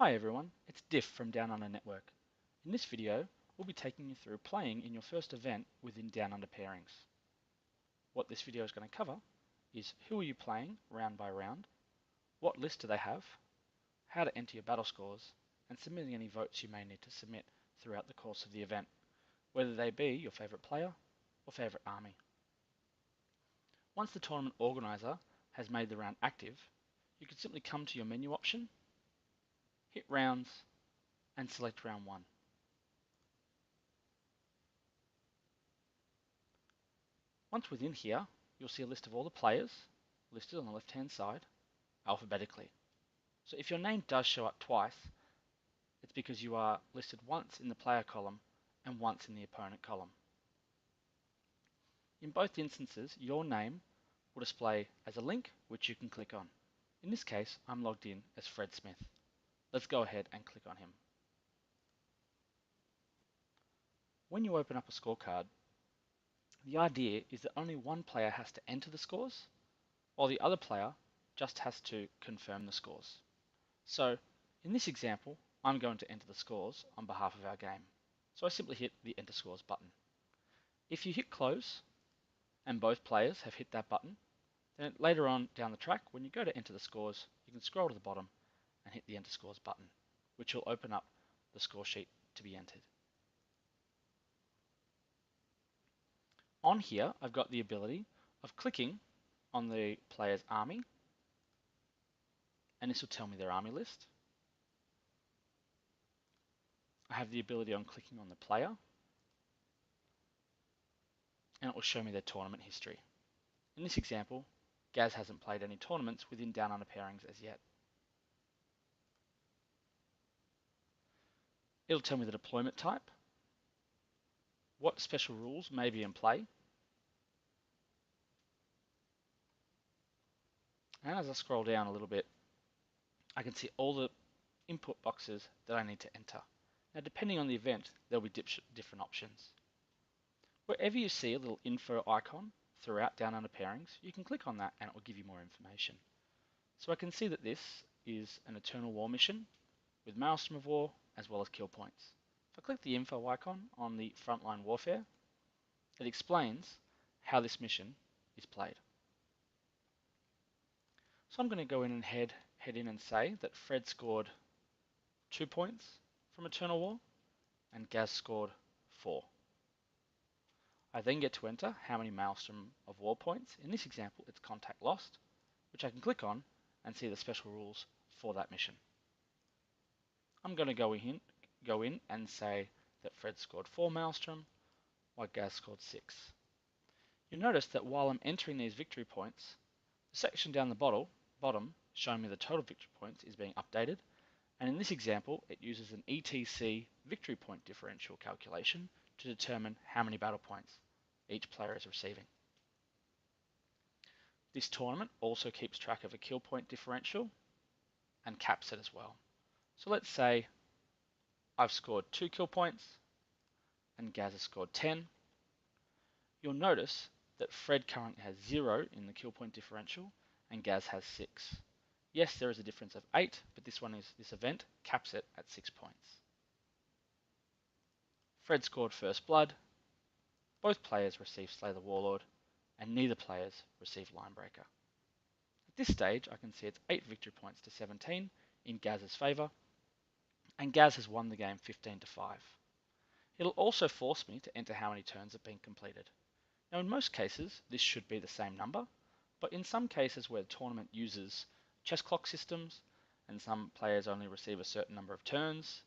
Hi everyone, it's Diff from Down Under Network. In this video, we'll be taking you through playing in your first event within Down Under Pairings. What this video is going to cover is who are you playing round by round, what list do they have, how to enter your battle scores, and submitting any votes you may need to submit throughout the course of the event, whether they be your favourite player or favourite army. Once the tournament organiser has made the round active, you can simply come to your menu option, hit rounds, and select round 1. Once within here, you'll see a list of all the players listed on the left hand side alphabetically. So if your name does show up twice, it's because you are listed once in the player column and once in the opponent column. In both instances, your name will display as a link which you can click on. In this case, I'm logged in as Fred Smith. Let's go ahead and click on him. When you open up a scorecard, the idea is that only one player has to enter the scores, while the other player just has to confirm the scores. So, in this example, I'm going to enter the scores on behalf of our game. So I simply hit the Enter Scores button. If you hit Close, and both players have hit that button, then later on down the track, when you go to enter the scores, you can scroll to the bottom and hit the Enter Scores button, which will open up the score sheet to be entered. On here, I've got the ability of clicking on the player's army, and this will tell me their army list. I have the ability on clicking on the player, and it will show me their tournament history. In this example, Gaz hasn't played any tournaments within Down Under Pairings as yet. It'll tell me the deployment type, what special rules may be in play, and as I scroll down a little bit, I can see all the input boxes that I need to enter. Now, depending on the event, there'll be different options. Wherever you see a little info icon throughout Down Under Pairings, you can click on that and it will give you more information. So I can see that this is an Eternal War mission with Maelstrom of War as well as kill points. If I click the info icon on the Frontline Warfare, it explains how this mission is played. So I'm going to go in and head in and say that Fred scored 2 points from Eternal War and Gaz scored 4. I then get to enter how many Maelstrom of War points. In this example, it's Contact Lost, which I can click on and see the special rules for that mission. I'm going to go in and say that Fred scored 4 Maelstrom, while Gaz scored 6. You'll notice that while I'm entering these victory points, the section down the bottom showing me the total victory points is being updated, and in this example, it uses an ETC victory point differential calculation to determine how many battle points each player is receiving. This tournament also keeps track of a kill point differential and caps it as well. So let's say I've scored 2 kill points and Gaz has scored 10. You'll notice that Fred currently has 0 in the kill point differential and Gaz has 6. Yes, there is a difference of 8, but this event caps it at 6 points. Fred scored First Blood, both players received Slay the Warlord, and neither players received Linebreaker. At this stage, I can see it's 8 victory points to 17 in Gaz's favour, and Gaz has won the game 15-5. It'll also force me to enter how many turns have been completed. Now, in most cases, this should be the same number, but in some cases where the tournament uses chess clock systems, and some players only receive a certain number of turns,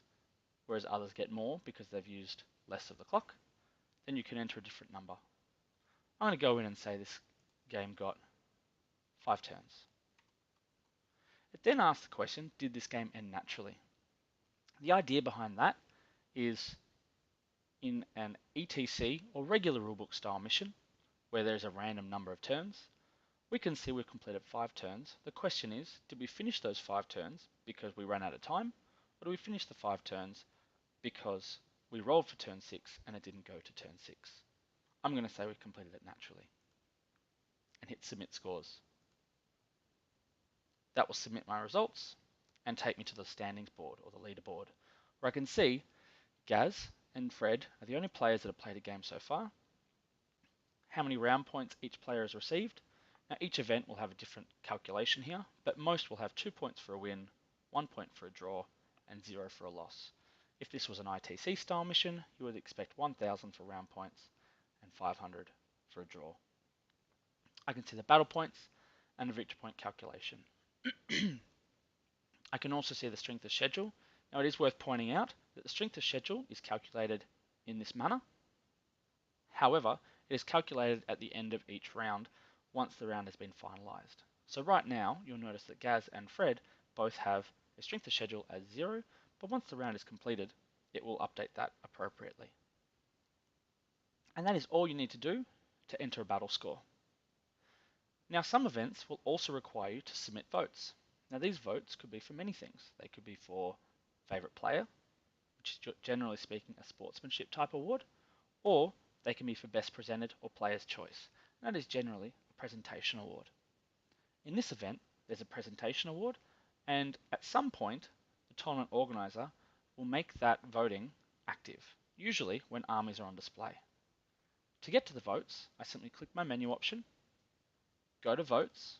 whereas others get more because they've used less of the clock, then you can enter a different number. I'm going to go in and say this game got 5 turns. It then asks the question, did this game end naturally? The idea behind that is in an ETC or regular rulebook style mission, where there's a random number of turns, we can see we've completed 5 turns. The question is, did we finish those 5 turns because we ran out of time, or did we finish the 5 turns because we rolled for turn 6 and it didn't go to turn 6? I'm going to say we completed it naturally and hit Submit Scores. That will submit my results, and take me to the standings board or the leaderboard, where I can see Gaz and Fred are the only players that have played a game so far, how many round points each player has received. Now each event will have a different calculation here, but most will have 2 points for a win, 1 point for a draw, and 0 for a loss. If this was an ITC style mission, you would expect 1,000 for round points and 500 for a draw. I can see the battle points and the victory point calculation. I can also see the strength of schedule. Now it is worth pointing out that the strength of schedule is calculated in this manner. However, it is calculated at the end of each round once the round has been finalized. So right now, you'll notice that Gaz and Fred both have a strength of schedule as 0, but once the round is completed, it will update that appropriately. And that is all you need to do to enter a battle score. Now some events will also require you to submit votes. Now these votes could be for many things. They could be for favourite player, which is generally speaking a sportsmanship type award, or they can be for best presented or player's choice. And that is generally a presentation award. In this event, there's a presentation award, and at some point, the tournament organiser will make that voting active, usually when armies are on display. To get to the votes, I simply click my menu option, go to votes,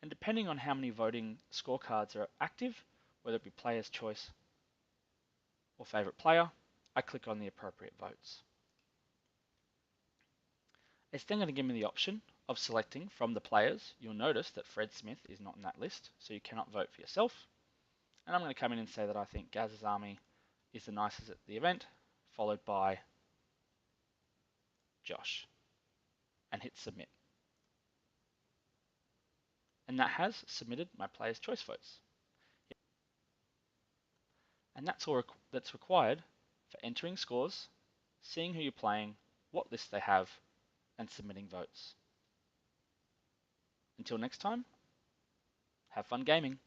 and depending on how many voting scorecards are active, whether it be player's choice or favourite player, I click on the appropriate votes. It's then going to give me the option of selecting from the players. You'll notice that Fred Smith is not in that list, so you cannot vote for yourself. And I'm going to come in and say that I think Gaz's army is the nicest at the event, followed by Josh, and hit submit. And that has submitted my player's choice votes. And that's all that's required for entering scores, seeing who you're playing, what list they have, and submitting votes. Until next time, have fun gaming.